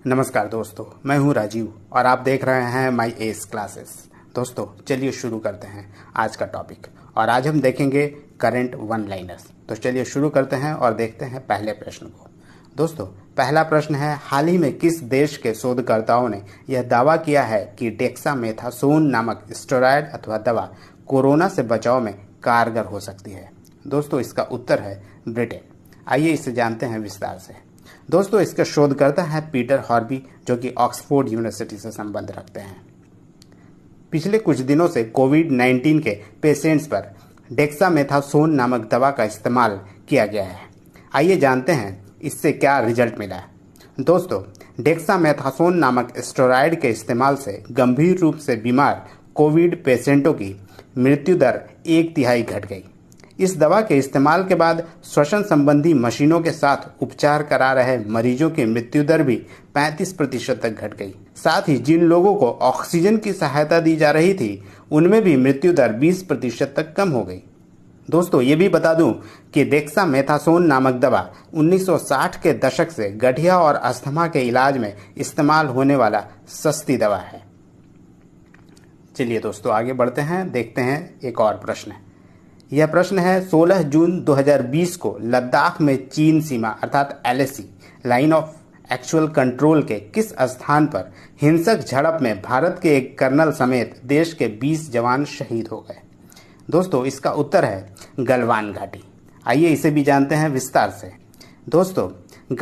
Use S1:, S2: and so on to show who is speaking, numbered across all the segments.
S1: नमस्कार दोस्तों, मैं हूं राजीव और आप देख रहे हैं माई एस क्लासेस। दोस्तों चलिए शुरू करते हैं आज का टॉपिक और आज हम देखेंगे करंट वन लाइनर्स। तो चलिए शुरू करते हैं और देखते हैं पहले प्रश्न को। दोस्तों पहला प्रश्न है, हाल ही में किस देश के शोधकर्ताओं ने यह दावा किया है कि डेक्सामेथासोन नामक स्टेरॉयड अथवा दवा कोरोना से बचाव में कारगर हो सकती है? दोस्तों इसका उत्तर है ब्रिटेन। आइए इसे जानते हैं विस्तार से। दोस्तों इसके शोधकर्ता हैं पीटर हॉर्बी, जो कि ऑक्सफोर्ड यूनिवर्सिटी से संबंध रखते हैं। पिछले कुछ दिनों से कोविड-19 के पेशेंट्स पर डेक्सामेथासोन नामक दवा का इस्तेमाल किया गया है। आइए जानते हैं इससे क्या रिजल्ट मिला है। दोस्तों डेक्सामेथासोन नामक स्टेरॉयड के इस्तेमाल से गंभीर रूप से बीमार कोविड पेशेंटों की मृत्यु दर 1/3 घट गई। इस दवा के इस्तेमाल के बाद श्वसन संबंधी मशीनों के साथ उपचार करा रहे मरीजों की मृत्यु दर भी 35% तक घट गई। साथ ही जिन लोगों को ऑक्सीजन की सहायता दी जा रही थी उनमें भी मृत्यु दर 20% तक कम हो गई। दोस्तों ये भी बता दूं कि डेक्सामेथासोन नामक दवा 1960 के दशक से गठिया और अस्थमा के इलाज में इस्तेमाल होने वाला सस्ती दवा है। चलिए दोस्तों आगे बढ़ते हैं, देखते हैं एक और प्रश्न। यह प्रश्न है, 16 जून 2020 को लद्दाख में चीन सीमा अर्थात LAC line of actual control के किस स्थान पर हिंसक झड़प में भारत के एक कर्नल समेत देश के 20 जवान शहीद हो गए? दोस्तों इसका उत्तर है गलवान घाटी। आइए इसे भी जानते हैं विस्तार से। दोस्तों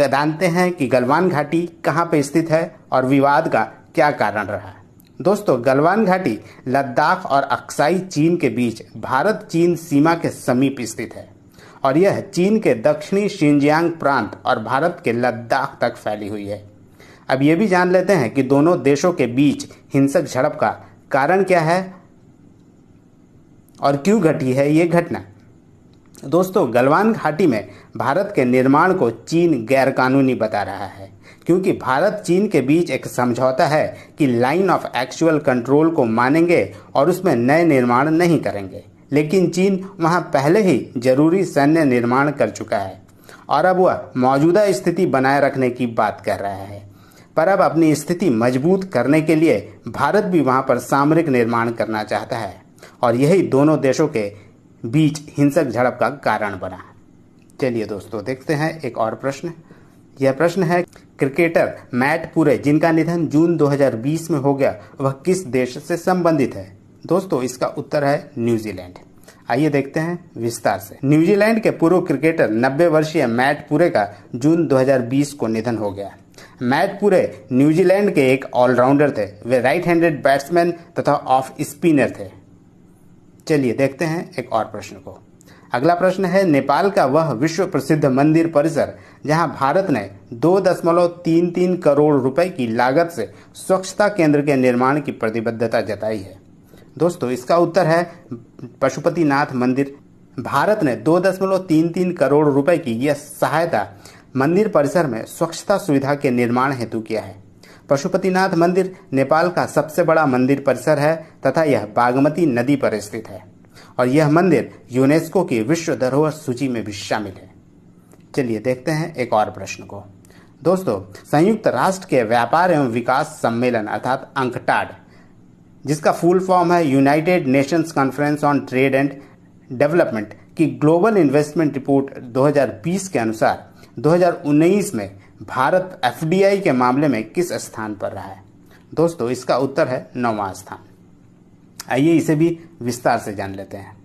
S1: जानते हैं कि गलवान घाटी कहाँ पर स्थित है और विवाद का क्या कारण रहा है। दोस्तों गलवान घाटी लद्दाख और अक्साई चीन के बीच भारत चीन सीमा के समीप स्थित है और यह चीन के दक्षिणी शिनजियांग प्रांत और भारत के लद्दाख तक फैली हुई है। अब ये भी जान लेते हैं कि दोनों देशों के बीच हिंसक झड़प का कारण क्या है और क्यों घटी है ये घटना। दोस्तों गलवान घाटी में भारत के निर्माण को चीन गैरकानूनी बता रहा है, क्योंकि भारत चीन के बीच एक समझौता है कि लाइन ऑफ एक्चुअल कंट्रोल को मानेंगे और उसमें नए निर्माण नहीं करेंगे। लेकिन चीन वहां पहले ही जरूरी सैन्य निर्माण कर चुका है और अब वह मौजूदा स्थिति बनाए रखने की बात कर रहा है। पर अब अपनी स्थिति मजबूत करने के लिए भारत भी वहां पर सामरिक निर्माण करना चाहता है और यही दोनों देशों के बीच हिंसक झड़प का कारण बना। चलिए दोस्तों देखते हैं एक और प्रश्न। यह प्रश्न है, क्रिकेटर मैट पुरे जिनका निधन जून 2020 में हो गया वह किस देश से संबंधित है? दोस्तों इसका उत्तर है न्यूजीलैंड। आइए देखते हैं विस्तार से। न्यूजीलैंड के पूर्व क्रिकेटर 90 वर्षीय मैट पुरे का जून 2020 को निधन हो गया। मैट पुरे न्यूजीलैंड के एक ऑलराउंडर थे। वे राइट हैंडेड बैट्समैन तथा ऑफ स्पिनर थे। चलिए देखते हैं एक और प्रश्न को। अगला प्रश्न है, नेपाल का वह विश्व प्रसिद्ध मंदिर परिसर जहां भारत ने 2.33 करोड़ रुपए की लागत से स्वच्छता केंद्र के निर्माण की प्रतिबद्धता जताई है? दोस्तों इसका उत्तर है पशुपतिनाथ मंदिर। भारत ने 2.33 करोड़ रुपए की यह सहायता मंदिर परिसर में स्वच्छता सुविधा के निर्माण हेतु किया है। पशुपतिनाथ मंदिर नेपाल का सबसे बड़ा मंदिर परिसर है तथा यह बागमती नदी पर स्थित है और यह मंदिर यूनेस्को की विश्व धरोहर सूची में भी शामिल है। चलिए देखते हैं एक और प्रश्न को। दोस्तों संयुक्त राष्ट्र के व्यापार एवं विकास सम्मेलन अर्थात अंकटाड, जिसका फुल फॉर्म है United Nations conference on trade and development की ग्लोबल इन्वेस्टमेंट रिपोर्ट 2020 के अनुसार 2019 में भारत FDI के मामले में किस स्थान पर रहा है? दोस्तों इसका उत्तर है 9वां स्थान। आइए इसे भी विस्तार से जान लेते हैं।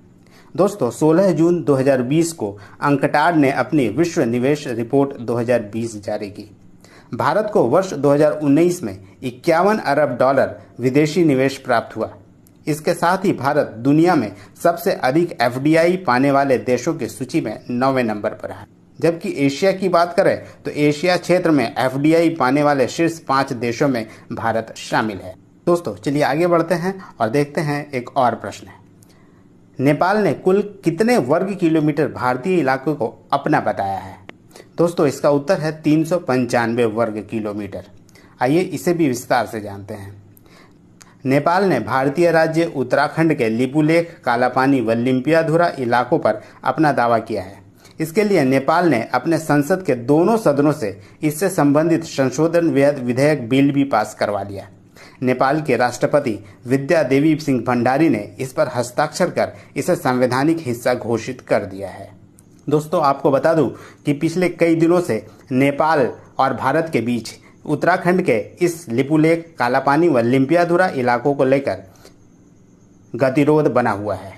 S1: दोस्तों 16 जून 2020 को अंकटाड ने अपनी विश्व निवेश रिपोर्ट 2020 जारी की। भारत को वर्ष 2019 में $51 अरब विदेशी निवेश प्राप्त हुआ। इसके साथ ही भारत दुनिया में सबसे अधिक FDI पाने वाले देशों की सूची में 9वें नंबर पर है। जबकि एशिया की बात करें तो एशिया क्षेत्र में FDI पाने वाले शीर्ष 5 देशों में भारत शामिल है। दोस्तों चलिए आगे बढ़ते हैं और देखते हैं एक और प्रश्न है। नेपाल ने कुल कितने वर्ग किलोमीटर भारतीय इलाकों को अपना बताया है? दोस्तों इसका उत्तर है 395 वर्ग किलोमीटर। आइए इसे भी विस्तार से जानते हैं। नेपाल ने भारतीय राज्य उत्तराखंड के लिपुलेख, कालापानी व लिम्पियाधुरा इलाकों पर अपना दावा किया है। इसके लिए नेपाल ने अपने संसद के दोनों सदनों से इससे संबंधित संशोधन विधेयक बिल भी पास करवा लिया। नेपाल के राष्ट्रपति विद्या देवी सिंह भंडारी ने इस पर हस्ताक्षर कर इसे संवैधानिक हिस्सा घोषित कर दिया है। दोस्तों, आपको बता दूं कि पिछले कई दिनों से नेपाल और भारत के बीच उत्तराखंड के इस लिपुलेख, कालापानी व लिम्पियाधुरा इलाकों को लेकर गतिरोध बना हुआ है।